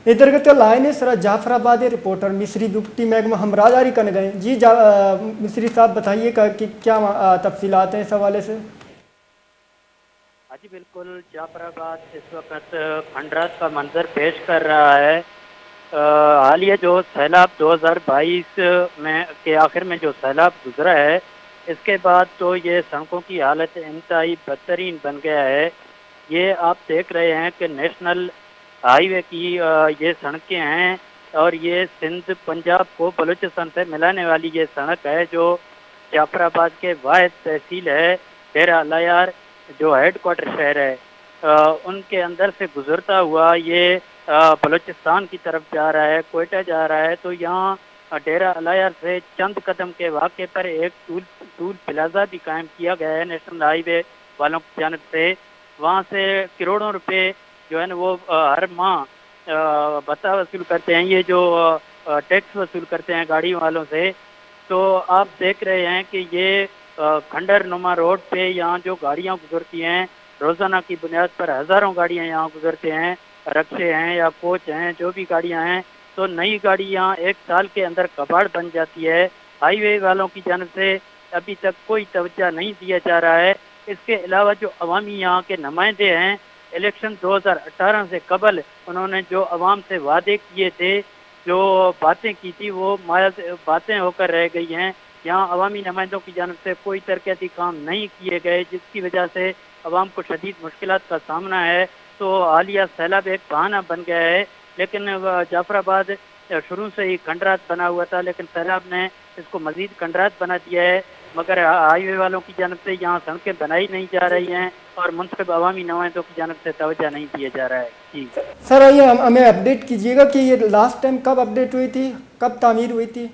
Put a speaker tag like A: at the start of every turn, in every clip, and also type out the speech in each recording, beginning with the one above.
A: इधर line sir Jafrabad reporter मिस्री बुकटी मैगम हमरा जारी करने गए जी। मिस्री साहब बताइए कि क्या तफसीलात हैं इस हवाले से।
B: हाँ जी बिल्कुल, जाफराबाद इस वक्त खंडरात का मंजर पेश कर रहा है। हालिया जो सैलाब 2022 में के आखिर में जो सैलाब गुजरा है, इसके बाद तो ये सड़कों की हालत इंतहाई बदतरीन बन गया है। ये आप देख रहे हैं कि नेशनल हाईवे की ये सड़कें हैं और ये सिंध पंजाब को बलूचिस्तान से मिलाने वाली ये सड़क है जो जाफराबाद के वाहिद तहसील है डेरा अलायार जो हेड क्वार्टर शहर है, उनके अंदर से गुजरता हुआ ये बलूचिस्तान की तरफ जा रहा है, कोयटा जा रहा है। तो यहाँ डेरा अलायार से चंद कदम के वाक़े पर एक टूल प्लाजा भी कायम किया गया है नेशनल हाईवे वालों की जानिब से। वहाँ से करोड़ों रुपए जो है ना वो हर माह भत्ता वसूल करते हैं, ये जो टैक्स वसूल करते हैं गाड़ी वालों से। तो आप देख रहे हैं कि ये खंडर नुमा रोड पे यहाँ जो गाड़ियाँ गुजरती हैं रोज़ाना की बुनियाद पर हज़ारों गाड़ियाँ यहाँ गुजरते हैं, रक्शे हैं या कोच हैं, जो भी गाड़ियाँ हैं। तो नई गाड़ी यहाँ एक साल के अंदर कबाड़ बन जाती है। हाईवे वालों की जानिब से अभी तक कोई तवज्जो नहीं दिया जा रहा है। इसके अलावा जो अवामी यहाँ के नुमाइंदे हैं, इलेक्शन 2018 से कबल उन्होंने जो अवाम से वादे किए थे, जो बातें की थी, वो मायाज बातें होकर रह गई हैं। यहाँ अवामी नुमाइंदों की जानिब से कोई तरक्याती काम नहीं किए गए, जिसकी वजह से अवाम को शदीद मुश्किलात का सामना है। तो हालिया सैलाब एक बहाना बन गया है, लेकिन जाफराबाद शुरू से ही खंडरात बना हुआ था, लेकिन सैलाब ने इसको मजीद खंडरात बना दिया है। मगर हाईवे वालों की जानिब से यहाँ सड़कें बनाई नहीं जा रही हैं और मुंतखब अवामी नुमाइंदों की जानिब से तवज्जो नहीं दिया जा रहा है। जी
A: सर ये हमें अपडेट कीजिएगा कि ये लास्ट टाइम कब अपडेट हुई थी, कब तामीर हुई थी।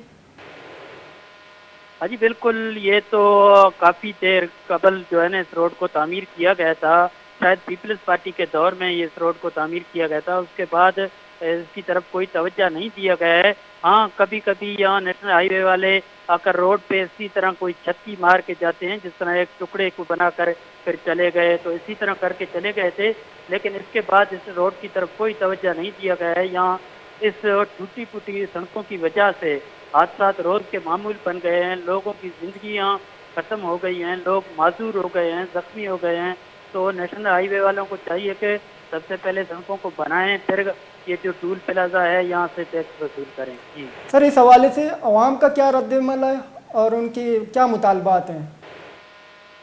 B: हाँ जी बिल्कुल, ये तो काफ़ी देर कबल जो है ना इस रोड को तामीर किया गया था। शायद पीपल्स पार्टी के दौर में ये इस रोड को तामीर किया गया था, उसके बाद इसकी तरफ कोई तवज्जो नहीं दिया गया है। हाँ, कभी कभी यहाँ नेशनल हाईवे वाले आकर रोड पे इसी तरह कोई छत्ती मार के जाते हैं, जिस तरह एक टुकड़े को बनाकर फिर चले गए, तो इसी तरह करके चले गए थे। लेकिन इसके बाद इस रोड की तरफ कोई तवज्जो नहीं दिया गया है। यहाँ इस टूटी फूटी सड़कों की वजह से हादसात रोज के मामूल बन गए हैं, लोगों की जिंदगियां खत्म हो गई हैं, लोग माजूर हो गए हैं, जख्मी हो गए हैं। तो नेशनल हाईवे वालों को चाहिए कि सबसे पहले सड़कों को बनाएं, फिर ये जो टूल प्लाजा है यहाँ से टैक्स वसूल करें। जी
A: सर इस हवाले से अवाम का क्या रद्दमल है और उनकी क्या मुतालबात हैं।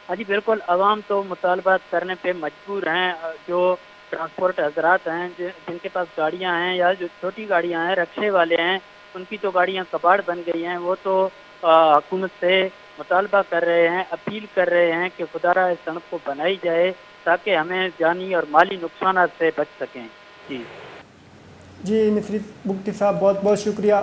B: हाँ जी बिल्कुल, अवाम तो मुतालबात करने पे मजबूर हैं। जो ट्रांसपोर्ट हजरात हैं, जिनके पास गाड़ियाँ हैं या जो छोटी गाड़ियाँ हैं, रक्शे वाले हैं, उनकी तो गाड़ियाँ कबाड़ बन गई हैं। वो तो हुकूमत से मुतालबा कर रहे हैं, अपील कर रहे हैं कि खुदारा इस सड़क को बनाई जाए ताकि हमें जानी और माली नुकसान से बच सकें। जी
A: जी मिस्री बुकटी साहब बहुत बहुत शुक्रिया।